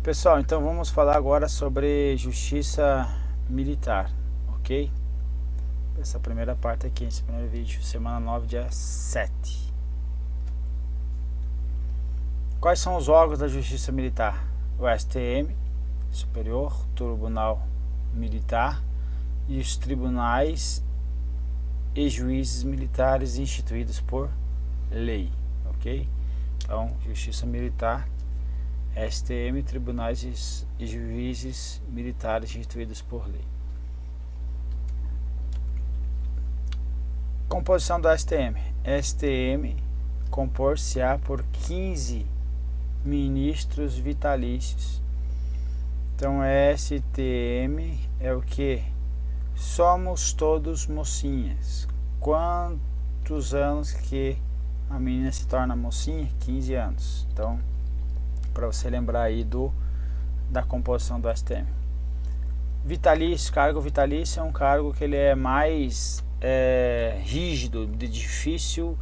Pessoal, então vamos falar agora sobre justiça militar, ok? Essa primeira parte aqui, esse primeiro vídeo, semana 9, dia 7. Quais são os órgãos da justiça militar? O STM, Superior Tribunal Militar, e os tribunais e juízes militares instituídos por lei, ok? Então, justiça militar, STM, tribunais e juízes militares instituídos por lei. Composição do STM. STM compor-se-á por 15 ministros vitalícios. Então, STM é o que? Somos todos mocinhas. Quantos anos que a menina se torna mocinha? 15 anos. Então, para você lembrar aí da composição do STM. Vitalício, cargo vitalício é um cargo que ele é mais rígido, de difícil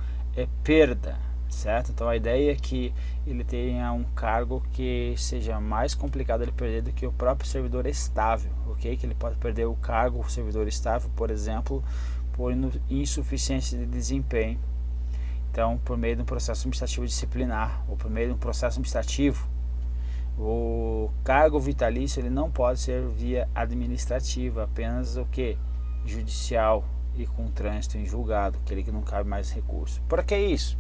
perda, certo? Então a ideia é que ele tenha um cargo que seja mais complicado ele perder do que o próprio servidor estável, ok? Que ele pode perder o cargo, o servidor estável, por exemplo, por insuficiência de desempenho. Então, por meio de um processo administrativo disciplinar, ou por meio de um processo administrativo, o cargo vitalício ele não pode ser via administrativa, apenas o que? Judicial e com trânsito em julgado, aquele que não cabe mais recurso. Para que isso?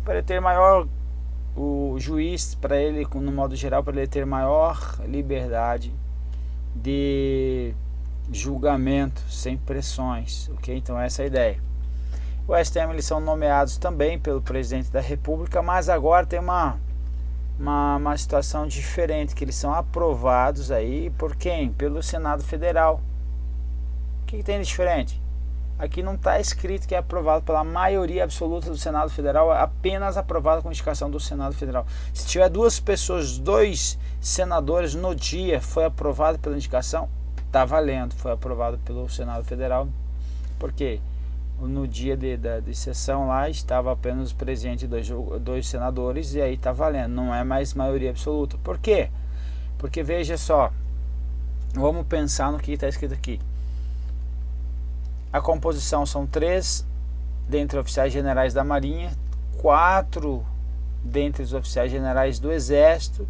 Para ele ter maior, o juiz, para ele, no modo geral, para ele ter maior liberdade de julgamento, sem pressões, ok? Então essa é a ideia. O STM eles são nomeados também pelo presidente da República, mas agora tem uma situação diferente, que eles são aprovados aí por quem? Pelo Senado Federal. O que tem de diferente? Aqui não está escrito que é aprovado pela maioria absoluta do Senado Federal, é apenas aprovado com indicação do Senado Federal. Se tiver duas pessoas, dois senadores no dia, foi aprovado pela indicação, está valendo, foi aprovado pelo Senado Federal. Por quê? No dia de sessão lá estava apenas presente dois senadores e aí está valendo, não é mais maioria absoluta. Por quê? Porque veja só, vamos pensar no que está escrito aqui. A composição são 3 dentre oficiais generais da Marinha, 4 dentre os oficiais generais do Exército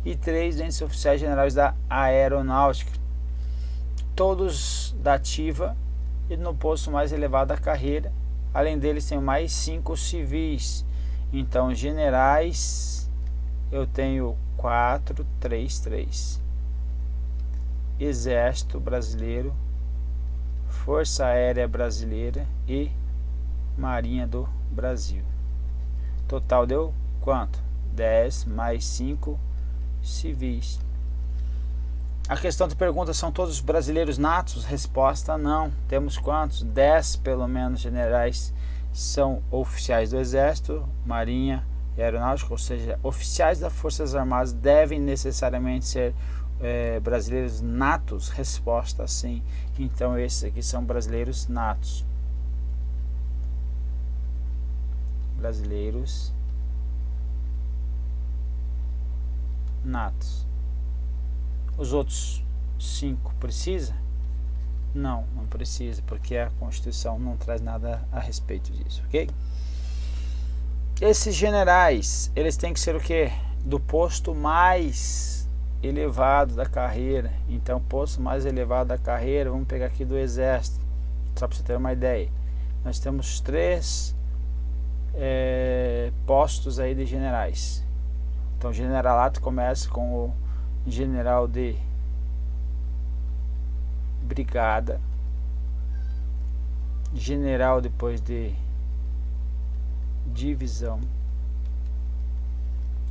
e 3 dentre os oficiais generais da Aeronáutica, todos da ativa e no posto mais elevado da carreira. Além deles tem mais 5 civis. Então generais eu tenho 4, 3, 3. Exército Brasileiro, Força Aérea Brasileira e Marinha do Brasil. Total deu quanto? 10 mais 5 civis. A questão de pergunta, são todos brasileiros natos? Resposta, não. Temos quantos? 10 pelo menos generais são oficiais do Exército, Marinha e Aeronáutica, ou seja, oficiais das Forças Armadas devem necessariamente ser brasileiros natos? Resposta, sim. Então esses aqui são brasileiros natos. Brasileiros natos. Os outros 5 precisa? Não precisa, porque a Constituição não traz nada a respeito disso, ok? Esses generais, eles têm que ser o quê? Do posto mais elevado da carreira. Então, posto mais elevado da carreira, vamos pegar aqui do Exército, só para você ter uma ideia. Nós temos 3 postos aí de generais. Então, o generalato começa com o general de brigada, general depois de divisão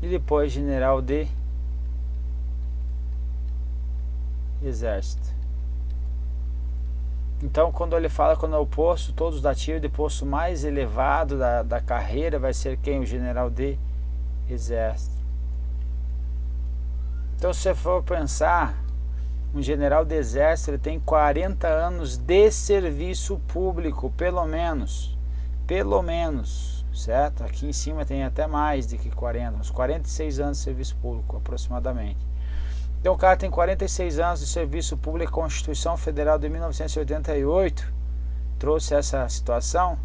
e depois general de exército. Então quando ele fala, quando é o posto, todos da ativa, de posto mais elevado da carreira, vai ser quem? O general de exército. Então, se você for pensar, um general de exército ele tem 40 anos de serviço público, pelo menos. certo? Aqui em cima tem até mais de que 40, uns 46 anos de serviço público aproximadamente. Então o cara tem 46 anos de serviço público, a Constituição Federal de 1988 trouxe essa situação.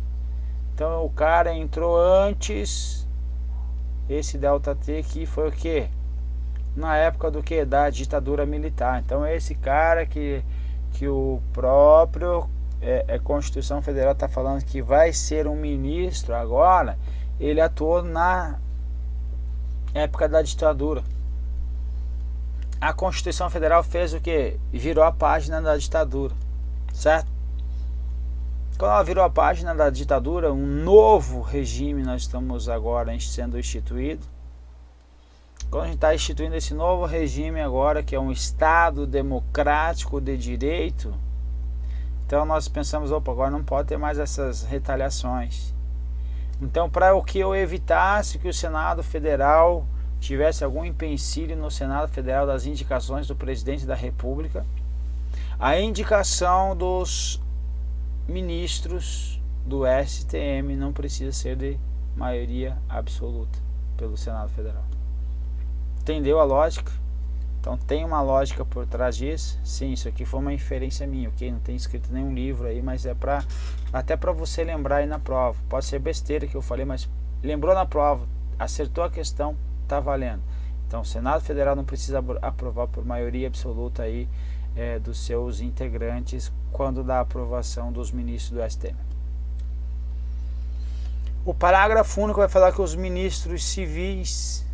Então o cara entrou antes, esse delta T aqui foi o que? Na época do que? Da ditadura militar. Então esse cara que o próprio Constituição Federal está falando que vai ser um ministro agora, ele atuou na época da ditadura. A Constituição Federal fez o que? Virou a página da ditadura, certo? Quando ela virou a página da ditadura, um novo regime nós estamos agora sendo instituído. Quando a gente está instituindo esse novo regime agora, que é um Estado democrático de direito, então nós pensamos, opa, agora não pode ter mais essas retaliações. Então, para o que eu evitasse que o Senado Federal tivesse algum empecilho no Senado Federal das indicações do presidente da República, a indicação dos ministros do STM não precisa ser de maioria absoluta pelo Senado Federal. Entendeu a lógica? Então tem uma lógica por trás disso. Sim, isso aqui foi uma inferência minha, ok? Não tem escrito nenhum livro aí, mas é até para você lembrar aí na prova. Pode ser besteira que eu falei, mas lembrou na prova, acertou a questão, tá valendo. Então o Senado Federal não precisa aprovar por maioria absoluta aí dos seus integrantes quando da aprovação dos ministros do STM. O parágrafo único vai falar que os ministros civis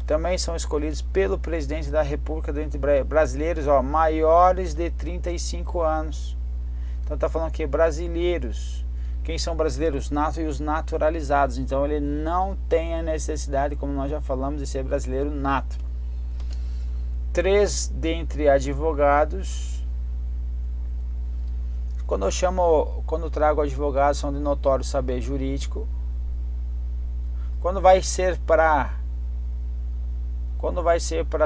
também são escolhidos pelo presidente da República dentre brasileiros maiores de 35 anos. Então está falando que brasileiros. Quem são brasileiros? Nato e os naturalizados. Então ele não tem a necessidade, como nós já falamos, de ser brasileiro nato. 3 dentre advogados. Quando eu trago advogados, são de notório saber jurídico. Quando vai ser para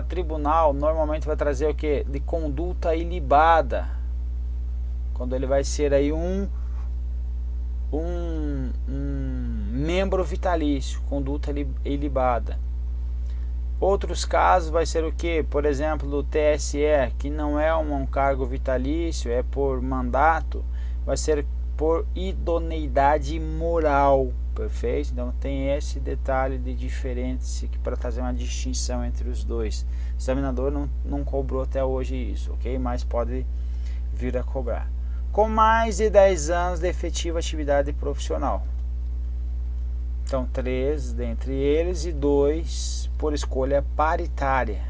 tribunal, normalmente vai trazer o que? De conduta ilibada. Quando ele vai ser aí um membro vitalício, conduta ilibada. Outros casos vai ser o que? Por exemplo, do TSE, que não é um cargo vitalício, é por mandato, vai ser por idoneidade moral, perfeito? Então tem esse detalhe de diferença para fazer uma distinção entre os dois. O examinador não cobrou até hoje isso, ok? Mas pode vir a cobrar. Com mais de 10 anos de efetiva atividade profissional. Então 3 dentre eles e 2 por escolha paritária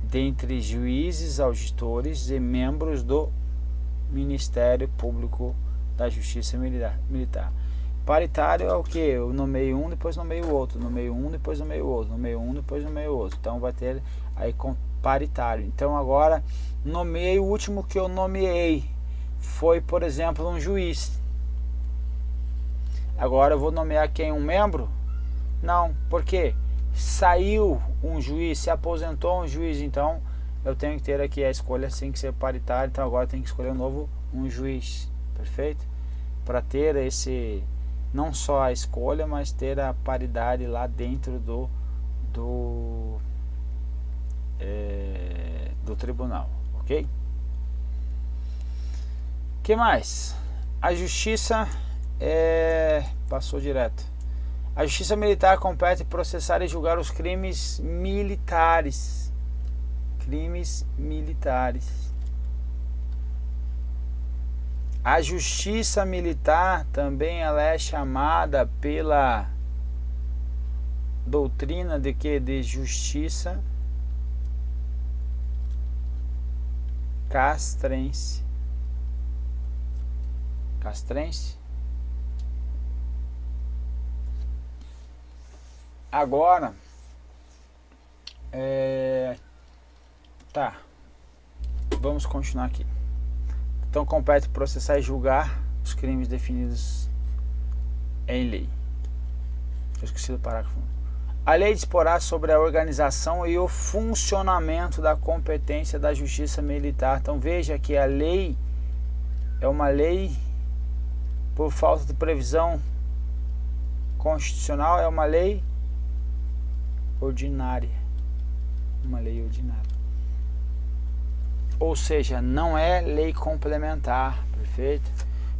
dentre juízes, auditores e membros do Ministério Público da Justiça Militar. Paritário é o que? Eu nomeio um, depois nomeio o outro, nomeio um, depois nomeio o outro, nomeio um, depois nomeio o outro. Então vai ter aí com paritário. Então agora nomeei o último que eu nomeei. Foi, por exemplo, um juiz. Agora eu vou nomear quem? Um membro? Não, porque saiu um juiz, se aposentou um juiz, então eu tenho que ter aqui a escolha sem que ser paritária, então agora eu tenho que escolher um juiz, perfeito? Para ter esse, não só a escolha, mas ter a paridade lá dentro do tribunal, ok? Que mais? A justiça passou direto. A justiça militar compete processar e julgar os crimes militares. Crimes militares. A justiça militar também ela é chamada pela doutrina de que? De justiça castrense. Castrense? Agora, tá, vamos continuar aqui. Então compete processar e julgar os crimes definidos em lei. Eu esqueci do parágrafo. A lei disporá sobre a organização e o funcionamento da competência da justiça militar. Então veja que a lei é uma lei por falta de previsão constitucional é uma lei ordinária. Uma lei ordinária. Ou seja, não é lei complementar, perfeito?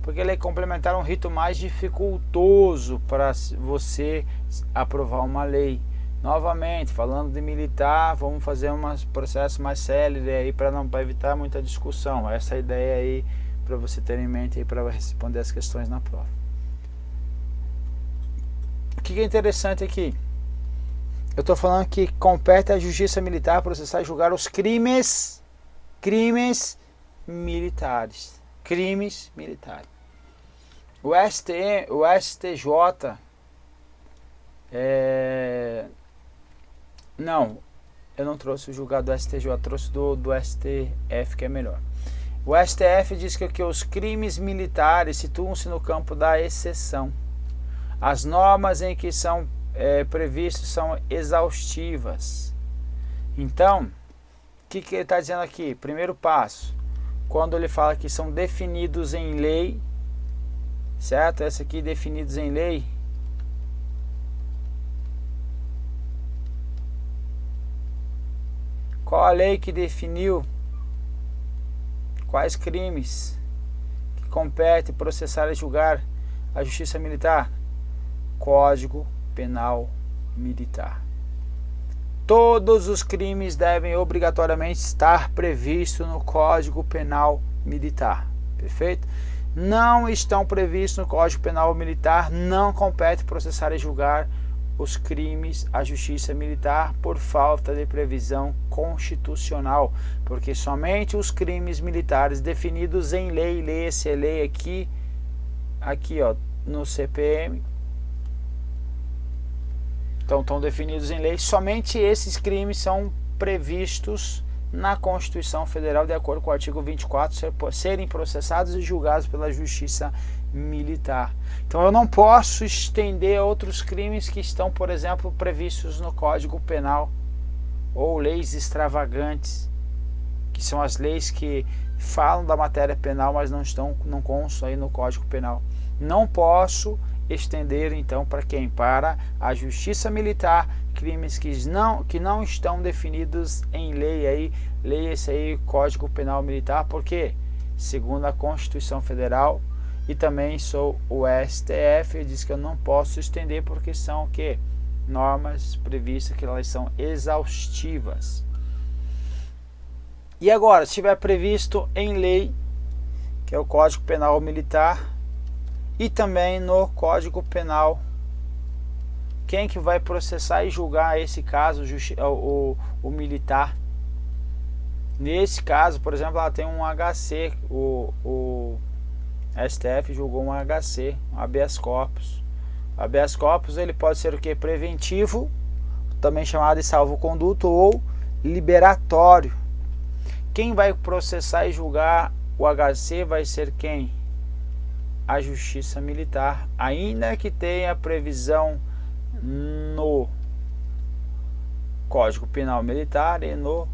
Porque lei complementar é um rito mais dificultoso para você aprovar uma lei. Novamente, falando de militar, vamos fazer um processo mais célere aí para evitar muita discussão. Essa é a ideia aí para você ter em mente aí para responder as questões na prova. O que é interessante aqui? Eu estou falando que compete à justiça militar processar e julgar os crimes militares. Crimes militares. O STJ não, eu não trouxe o julgado do STJ, eu trouxe do STF, que é melhor. O STF diz que os crimes militares situam-se no campo da exceção. As normas em que são previstos são exaustivas. Então, o que ele está dizendo aqui? Primeiro passo, quando ele fala que são definidos em lei, certo? Essa aqui, definidos em lei, qual a lei que definiu quais crimes que compete processar e julgar a justiça militar? Código Penal Militar. Todos os crimes devem obrigatoriamente estar previstos no Código Penal Militar. Perfeito? Não estão previstos no Código Penal Militar, não compete processar e julgar os crimes à Justiça Militar por falta de previsão constitucional, porque somente os crimes militares definidos em lei, leia-se a lei aqui ó, no CPM, então estão definidos em lei, somente esses crimes são previstos na Constituição Federal, de acordo com o artigo 24, serem processados e julgados pela Justiça Militar. Então eu não posso estender outros crimes que estão, por exemplo, previstos no Código Penal, ou leis extravagantes, que são as leis que falam da matéria penal, mas não constam aí no Código Penal. Não posso estender então para quem? Para a Justiça Militar, crimes que não estão definidos em lei aí, leia-se aí Código Penal Militar, porque segundo a Constituição Federal e também sou o STF, diz que eu não posso estender porque são o quê? Normas previstas que elas são exaustivas. E agora, se estiver previsto em lei, que é o Código Penal Militar, e também no Código Penal, quem que vai processar e julgar esse caso? O militar. Nesse caso, por exemplo, ela tem um HC, o STF julgou um HC, um habeas corpus. O habeas corpus ele pode ser o que? Preventivo, também chamado de salvo-conduto, ou liberatório. Quem vai processar e julgar o HC vai ser quem? A Justiça Militar, ainda que tenha previsão no Código Penal Militar e no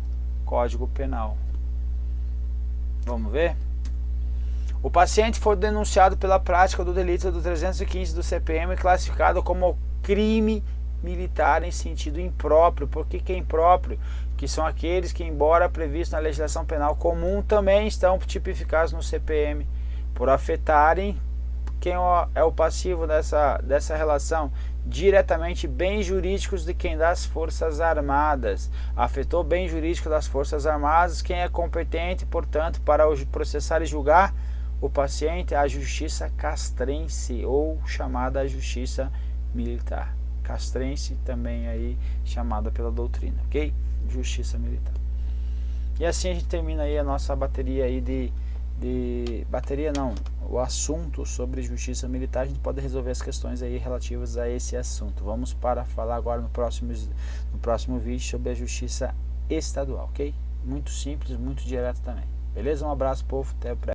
Código Penal. Vamos ver? O paciente foi denunciado pela prática do delito do 315 do CPM, classificado como crime militar em sentido impróprio. Por que é impróprio? Que são aqueles que, embora previstos na legislação penal comum, também estão tipificados no CPM, por afetarem quem é o passivo dessa relação, diretamente bens jurídicos de quem? Das Forças Armadas. Afetou bens jurídicos das Forças Armadas, quem é competente, portanto, para processar e julgar o paciente? A Justiça Castrense, ou chamada Justiça Militar. Castrense também aí chamada pela doutrina, ok? Justiça Militar. E assim a gente termina aí a nossa bateria aí o assunto sobre justiça militar. A gente pode resolver as questões aí relativas a esse assunto. Vamos para falar agora no próximo vídeo sobre a justiça estadual, ok? Muito simples, muito direto também. Beleza? Um abraço, povo, até breve.